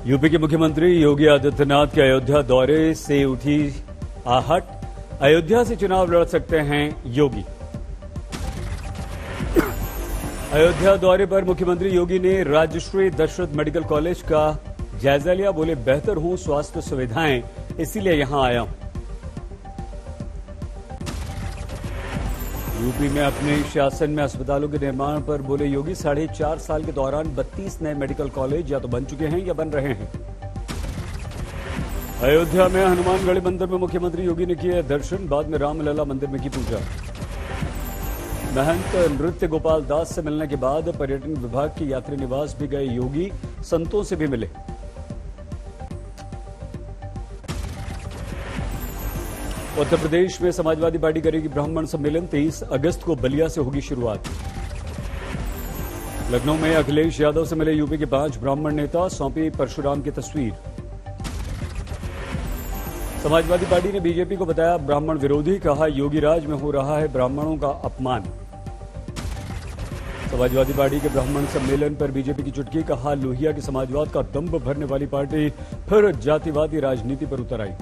UP के मुख्यमंत्री योगी आदित्यनाथ के अयोध्या दौरे से उठी आहट। अयोध्या से चुनाव लड़ सकते हैं योगी। अयोध्या दौरे पर मुख्यमंत्री योगी ने राजश्री दशरथ मेडिकल कॉलेज का जायजा लिया। बोले, बेहतर हो स्वास्थ्य सुविधाएं, इसीलिए यहां आया हूं। यूपी में अपने शासन में अस्पतालों के निर्माण पर बोले योगी, 4.5 साल के दौरान 32 नए मेडिकल कॉलेज या तो बन चुके हैं या बन रहे हैं। अयोध्या में हनुमानगढ़ी मंदिर में मुख्यमंत्री योगी ने किए दर्शन, बाद में रामलला मंदिर में की पूजा। महंत नृत्य गोपाल दास से मिलने के बाद पर्यटन विभाग के यात्री निवास भी गए योगी, संतों से भी मिले। उत्तर प्रदेश में समाजवादी पार्टी करेगी ब्राह्मण सम्मेलन, 23 अगस्त को बलिया से होगी शुरुआत। लखनऊ में अखिलेश यादव से मिले यूपी के 5 ब्राह्मण नेता, सौंपी परशुराम की तस्वीर। समाजवादी पार्टी ने बीजेपी को बताया ब्राह्मण विरोधी, कहा योगी राज में हो रहा है ब्राह्मणों का अपमान। समाजवादी पार्टी के ब्राह्मण सम्मेलन पर बीजेपी की चुटकी, कहा लोहिया के समाजवाद का दंभ भरने वाली पार्टी फिर जातिवादी राजनीति पर उतर आई।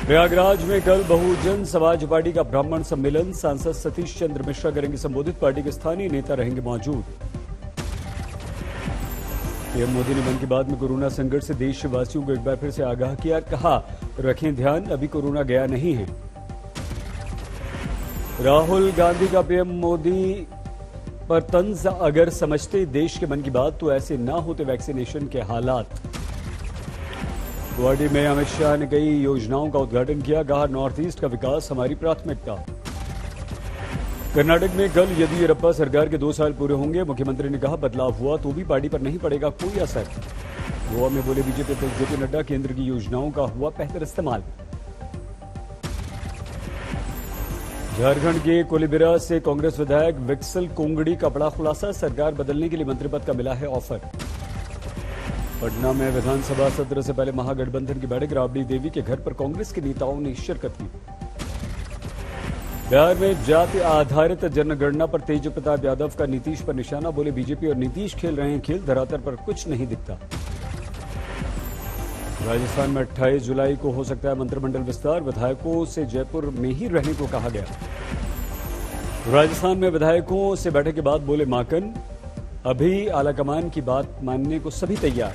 प्रयागराज में कल बहुजन समाज पार्टी का ब्राह्मण सम्मेलन, सांसद सतीश चंद्र मिश्रा करेंगे संबोधित, पार्टी के स्थानीय नेता रहेंगे मौजूद। पीएम मोदी ने मन की बात में कोरोना संकट से देशवासियों को एक बार फिर से आगाह किया, कहा रखें ध्यान, अभी कोरोना गया नहीं है। राहुल गांधी का पीएम मोदी पर तंज, अगर समझते देश के मन की बात तो ऐसे ना होते वैक्सीनेशन के हालात। गुवाहाटी में अमित शाह ने कई योजनाओं का उद्घाटन किया, कहा नॉर्थ ईस्ट का विकास हमारी प्राथमिकता। कर्नाटक में कल येदियुरप्पा सरकार के 2 साल पूरे होंगे, मुख्यमंत्री ने कहा बदलाव हुआ तो भी पार्टी पर नहीं पड़ेगा कोई असर। गोवा में बोले बीजेपी अध्यक्ष जेपी नड्डा, केंद्र की योजनाओं का हुआ बेहतर इस्तेमाल। झारखंड के कोलिबिरा से कांग्रेस विधायक विक्सल कोंगड़ी का बड़ा खुलासा, सरकार बदलने के लिए मंत्री पद का मिला है ऑफर। पटना में विधानसभा सत्र से पहले महागठबंधन की बैठक, राबड़ी देवी के घर पर कांग्रेस के नेताओं ने शिरकत की। बिहार में जाति आधारित जनगणना पर तेज प्रताप यादव का नीतीश पर निशाना, बोले बीजेपी और नीतीश खेल रहे हैं खेल, धरातल पर कुछ नहीं दिखता। राजस्थान में 28 जुलाई को हो सकता है मंत्रिमंडल विस्तार, विधायकों से जयपुर में ही रहने को कहा गया। राजस्थान में विधायकों से बैठक के बाद बोले माकन, अभी आलाकमान की बात मानने को सभी तैयार।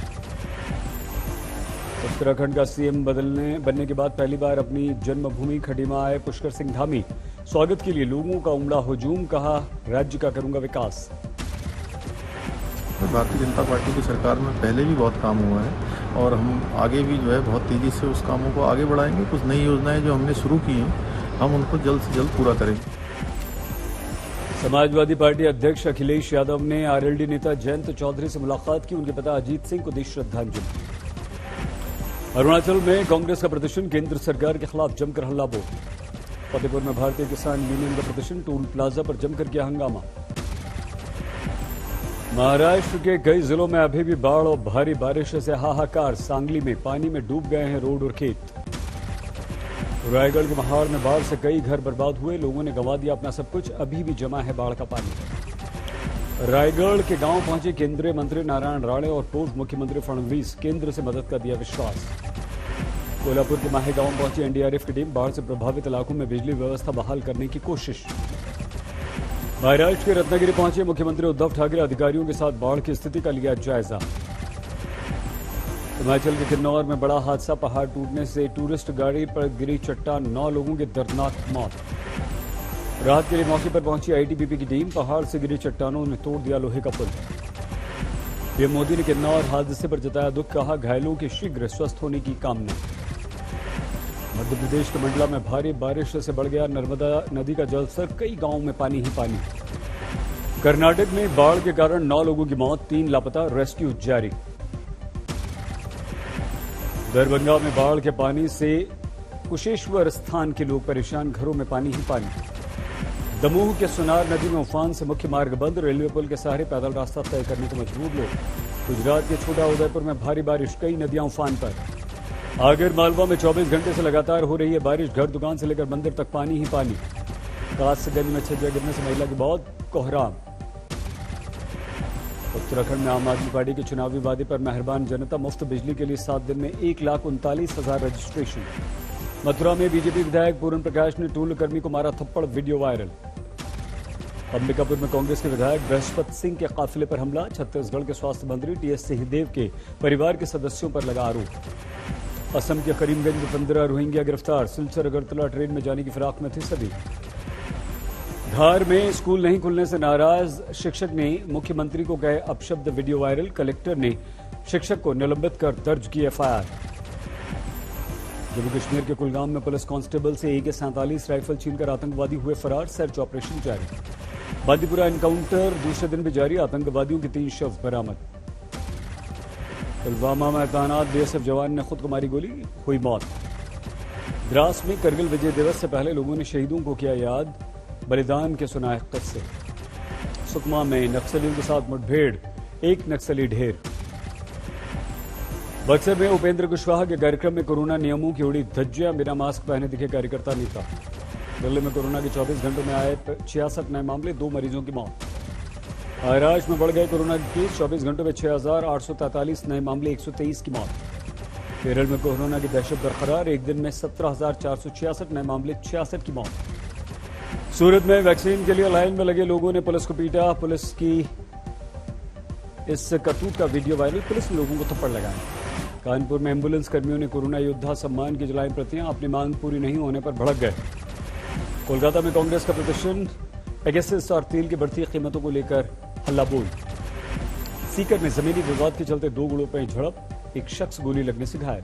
उत्तराखंड का सीएम बनने के बाद पहली बार अपनी जन्मभूमि खटीमा आए पुष्कर सिंह धामी, स्वागत के लिए लोगों का उमड़ा हुजूम, कहा राज्य का करूंगा विकास। भारतीय जनता पार्टी की सरकार में पहले भी बहुत काम हुआ है और हम आगे भी जो है बहुत तेजी से उस कामों को आगे बढ़ाएंगे। कुछ नई योजनाएं जो हमने शुरू की हैं हम उनको जल्द से जल्द पूरा करेंगे। समाजवादी पार्टी अध्यक्ष अखिलेश यादव ने आरएलडी नेता जयंत चौधरी से मुलाकात की, उनके पिता अजीत सिंह को दी श्रद्धांजलि। अरुणाचल में कांग्रेस का प्रदर्शन, केंद्र सरकार के खिलाफ जमकर हल्ला बोल। फतेहपुर में भारतीय किसान यूनियन का प्रदर्शन, टोल प्लाजा पर जमकर किया हंगामा। महाराष्ट्र के कई जिलों में अभी भी बाढ़ और भारी बारिश से हाहाकार, सांगली में पानी में डूब गए हैं रोड और खेत। रायगढ़ के महाड़ में बाढ़ से कई घर बर्बाद हुए, लोगों ने गंवा दिया अपना सब कुछ, अभी भी जमा है बाढ़ का पानी। रायगढ़ के गांव पहुंचे केंद्रीय मंत्री नारायण राणे और पूर्व मुख्यमंत्री फडणवीस, केंद्र से मदद का दिया विश्वास। कोल्हापुर के माहे गांव पहुंची एनडीआरएफ की टीम, बाढ़ से प्रभावित इलाकों में बिजली व्यवस्था बहाल करने की कोशिश। महाराष्ट्र के रत्नागिरी पहुंचे मुख्यमंत्री उद्धव ठाकरे, अधिकारियों के साथ बाढ़ की स्थिति का लिया जायजा। हिमाचल के किन्नौर में बड़ा हादसा, पहाड़ टूटने से टूरिस्ट गाड़ी पर गिरी चट्टान, 9 लोगों की दर्दनाक मौत। राहत के लिए मौके पर पहुंची आईटीबीपी की टीम, पहाड़ से गिरी चट्टानों ने तोड़ दिया लोहे का पुल। पीएम मोदी ने किन्नौर हादसे पर जताया दुख, कहा घायलों के शीघ्र स्वस्थ होने की कामना। मध्य प्रदेश के मंडला में भारी बारिश से बढ़ गया नर्मदा नदी का जलस्तर, कई गांवों में पानी ही पानी। कर्नाटक में बाढ़ के कारण 9 लोगों की मौत, 3 लापता, रेस्क्यू जारी। दरभंगा में बाढ़ के पानी से कुशेश्वर स्थान के लोग परेशान, घरों में पानी ही पानी। दमोह के सुनार नदी में उफान से मुख्य मार्ग बंद, रेलवे पुल के सहारे पैदल रास्ता तय करने को मजबूर लोग। गुजरात के छोटा उदयपुर में भारी बारिश, कई नदियां उफान पर। आगर मालवा में 24 घंटे से लगातार हो रही है बारिश, घर दुकान से लेकर मंदिर तक पानी ही पानी। कासगंज में छज्जा गिरने से महिला की मौत, कोहराम। उत्तराखंड में आम आदमी पार्टी के चुनावी वादे पर मेहरबान जनता, मुफ्त बिजली के लिए 7 दिन में 1,39,000 रजिस्ट्रेशन। मथुरा में बीजेपी विधायक पूर्ण प्रकाश ने टोल कर्मी को मारा थप्पड़, वीडियो वायरल। अंबिकापुर में कांग्रेस के विधायक बृहस्पति सिंह के काफिले पर हमला, छत्तीसगढ़ के स्वास्थ्य मंत्री टीएस सिंहदेव के परिवार के सदस्यों पर लगा आरोप। असम के करीमगंज में 15 रोहिंग्या गिरफ्तार, सिलचर अगरतला ट्रेन में जाने की फिराक में थे सभी। धार में स्कूल नहीं खुलने से नाराज शिक्षक ने मुख्यमंत्री को कहे अपशब्द, वीडियो वायरल। कलेक्टर ने शिक्षक को निलंबित कर दर्ज की एफआईआर। जम्मू कश्मीर के कुलगाम में पुलिस कांस्टेबल से AK-47 राइफल छीनकर आतंकवादी हुए फरार, सर्च ऑपरेशन जारी। बांदीपुरा एनकाउंटर दूसरे दिन भी जारी, आतंकवादियों के 3 शव बरामद। पुलवामा में तैनात BSF जवान ने खुद को मारी गोली, हुई मौत। द्रास में करगिल विजय दिवस से पहले लोगों ने शहीदों को किया याद, बलिदान के सुनाए किस्से। सुकमा में नक्सलियों के साथ मुठभेड़, 1 नक्सली ढेर। बक्सर में उपेंद्र कुशवाहा के कार्यक्रम में कोरोना नियमों की उड़ी धज्जियां, बिना मास्क पहने दिखे कार्यकर्ता नेता। दिल्ली में कोरोना के 24 घंटों में आए 66 नए मामले, 2 मरीजों की मौत। महाराष्ट्र में बढ़ गए कोरोना के केस, 24 घंटों में 6,843 नए मामले, 123 की मौत। केरल में कोरोना की दहशत बरकरार, एक दिन में 17,466 नए मामले, 66 की मौत। सूरत में वैक्सीन के लिए लाइन में लगे लोगों ने पुलिस को पीटा, पुलिस की इस करतूत का वीडियो वायरल, पुलिस ने लोगों को थप्पड़ लगाए। कानपुर में एम्बुलेंस कर्मियों ने कोरोना योद्धा सम्मान की जलाई प्रतियां, अपनी मांग पूरी नहीं होने पर भड़क गए। कोलकाता में कांग्रेस का प्रदर्शन, पेगासस और तेल की बढ़ती कीमतों को लेकर हल्ला बोल। सीकर में जमीनी विवाद के चलते 2 गुटों में झड़प, एक शख्स गोली लगने से घायल।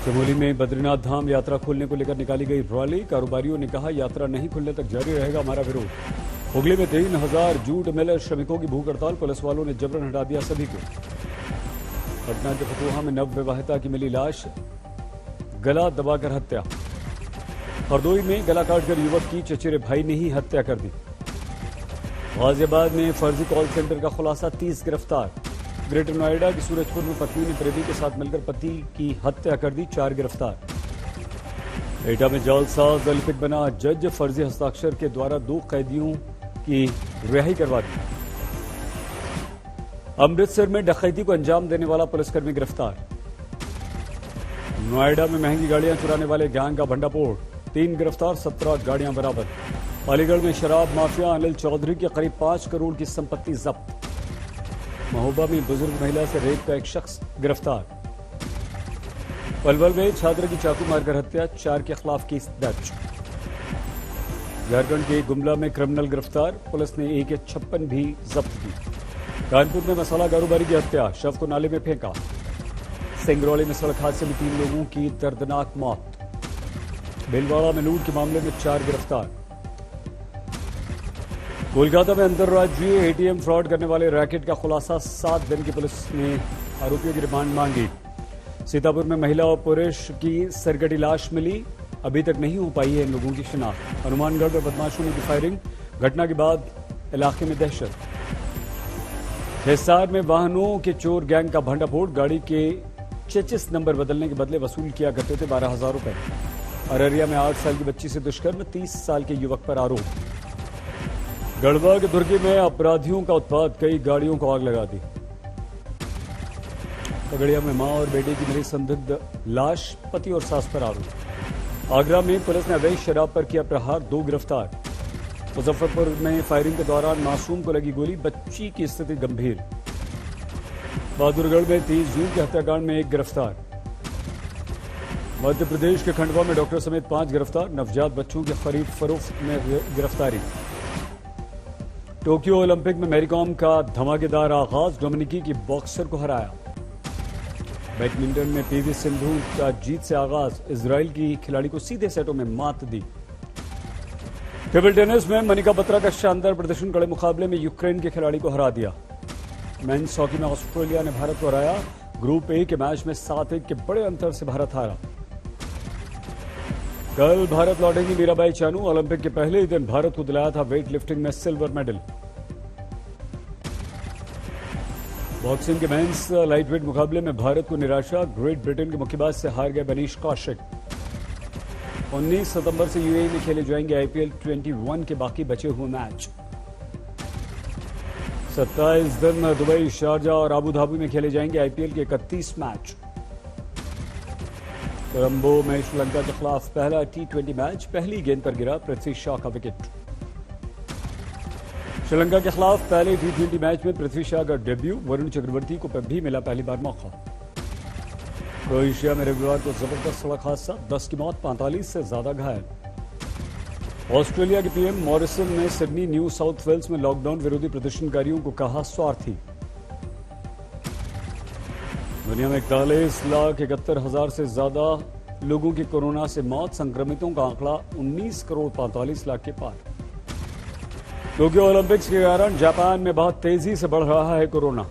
चमोली में बद्रीनाथ धाम यात्रा खोलने को लेकर निकाली गई रैली, कारोबारियों ने कहा यात्रा नहीं खुलने तक जारी रहेगा हमारा विरोध। हुगली में 3,000 जूट मिलर श्रमिकों की भूख हड़ताल, पुलिस वालों ने जबरन हटा दिया सभी को। पटना के फतुहा में नवविवाहिता की मिली लाश, गला दबाकर हत्या। हरदोई में गला काटकर युवक की चचेरे भाई ने ही हत्या कर दी। गाजियाबाद में फर्जी कॉल सेंटर का खुलासा, 30 गिरफ्तार। ग्रेटर नोएडा की सूरजपुर में पत्नी ने प्रेमी के साथ मिलकर पति की हत्या कर दी, 4 गिरफ्तार। एटा में जालसाज ओलंपिक बना जज, फर्जी हस्ताक्षर के द्वारा 2 कैदियों की रिहाई करवा दी। अमृतसर में डकैती को अंजाम देने वाला पुलिसकर्मी गिरफ्तार। नोएडा में महंगी गाड़ियां चुराने वाले गैंग का भंडाफोड़, 3 गिरफ्तार, 17 गाड़ियां बरामद। अलीगढ़ में शराब माफिया अनिल चौधरी के करीब 5 करोड़ की संपत्ति जब्त। महोबा में बुजुर्ग महिला से रेप का एक शख्स गिरफ्तार। पलवल में छात्र की चाकू मारकर हत्या, 4 के खिलाफ केस दर्ज। झारखंड के गुमला में क्रिमिनल गिरफ्तार, पुलिस ने AK-56 भी जब्त की। कानपुर में मसाला कारोबारी की हत्या, शव को नाले में फेंका। सिंगरौली में सड़क हादसे में 3 लोगों की दर्दनाक मौत। भीलवाड़ा में लूट के मामले में 4 गिरफ्तार। कोलकाता में अंतर्राज्यीय ATM फ्रॉड करने वाले रैकेट का खुलासा, 7 दिन की पुलिस ने आरोपियों की रिमांड मांगी। सीतापुर में महिला और पुरुष की सरगटी लाश मिली, अभी तक नहीं हो पाई है इन लोगों की शिनाख्त। हनुमानगढ़ में बदमाशों ने की फायरिंग, घटना के बाद इलाके में दहशत। हिसार में वाहनों के चोर गैंग का भंडाफोड़, गाड़ी के चेचिस नंबर बदलने के बदले वसूल किया करते थे 12,000 रुपए। अररिया में 8 साल की बच्ची से दुष्कर्म, 30 साल के युवक पर आरोप। गढ़वा के दुर्गी में अपराधियों का उत्पात, कई गाड़ियों को आग लगा दी। खगड़िया में मां और बेटे की मिली संदिग्ध लाश, पति और सास पर आरोप। आगरा में पुलिस ने अवैध शराब पर किया प्रहार, 2 गिरफ्तार। मुजफ्फरपुर में फायरिंग के दौरान मासूम को लगी गोली, बच्ची की स्थिति गंभीर। बहादुरगढ़ में 30 जून के हत्याकांड में 1 गिरफ्तार। मध्य प्रदेश के खंडवा में डॉक्टर समेत 5 गिरफ्तार, नवजात बच्चों की खरीद फरोख्त में गिरफ्तारी। टोक्यो ओलंपिक में मैरीकॉम का धमाकेदार आगाज, डोमिनिकी की बॉक्सर को हराया। बैडमिंटन में PV सिंधु का जीत से आगाज, इजराइल की खिलाड़ी को सीधे सेटों में मात दी। टेबल टेनिस में मनिका बत्रा का शानदार प्रदर्शन, कड़े मुकाबले में यूक्रेन के खिलाड़ी को हरा दिया। मेंस हॉकी में ऑस्ट्रेलिया ने भारत को हराया, ग्रुप A के मैच में 7-1 के बड़े अंतर से भारत हारा। कल भारत लौटेंगी मीराबाई चानू, ओलंपिक के पहले ही दिन भारत को दिलाया था वेट लिफ्टिंग में सिल्वर मेडल। बॉक्सिंग के मेंस लाइटवेट मुकाबले में भारत को निराशा, ग्रेट ब्रिटेन के मुक्केबाज से हार गए मनीष कौशिक। 19 सितंबर से UAE में खेले जाएंगे IPL 21 के बाकी बचे हुए मैच। 27 दिन दुबई, शारजा और अबू धाबी में खेले जाएंगे आईपीएल के 31 मैच। कोलंबो में श्रीलंका के खिलाफ पहला टी20 मैच, पहली गेंद पर गिरा पृथ्वी शॉ का विकेट। श्रीलंका के खिलाफ पहले टी20 मैच में पृथ्वी शॉ का डेब्यू, वरुण चक्रवर्ती को भी मिला पहली बार मौका। क्रोएशिया में रविवार को जबरदस्त सड़क हादसा, 10 की मौत, 45 से ज्यादा घायल। ऑस्ट्रेलिया के पीएम मॉरिसन ने सिडनी, न्यू साउथ वेल्स में लॉकडाउन विरोधी प्रदर्शनकारियों को कहा स्वार्थी। दुनिया में 41,71,000 से ज्यादा लोगों की कोरोना से मौत, संक्रमितों का आंकड़ा 19,45,00,000 के पार। टोक्यो ओलंपिक्स के कारण जापान में बहुत तेजी से बढ़ रहा है कोरोना।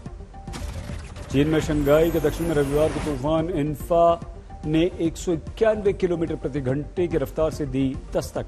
चीन में शंघाई के दक्षिण में रविवार को तूफान इन्फा ने 191 किलोमीटर प्रति घंटे की रफ्तार से दी दस्तक।